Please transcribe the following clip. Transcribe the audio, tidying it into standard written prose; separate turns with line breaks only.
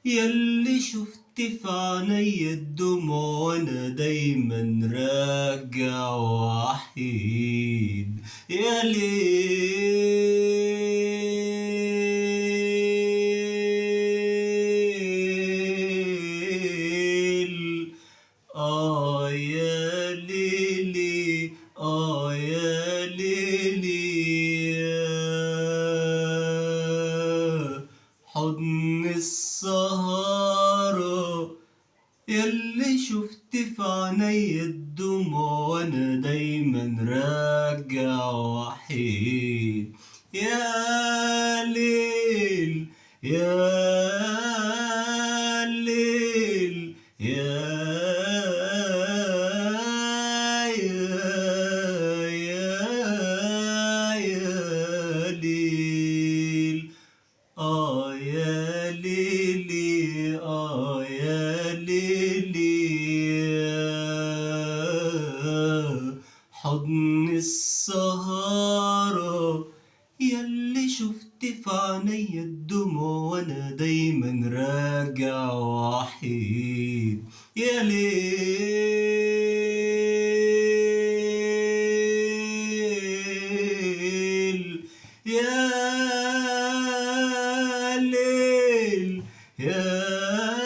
ياللي شفت في عيني الدموع وانا دايما راجع وحيد. يا ليل يا ليلي يا ليلي يا حضن السهرة، ياللي شفت في عيني الدموع وانا دايما راجع وحيد. يا ليل يا ليل يا ليل. يا ليلي يا ليلي يا حضن السهرة، ياللي شفت في عيني الدموع وانا دايما راجع وحيد. يا ليل يا ليل يا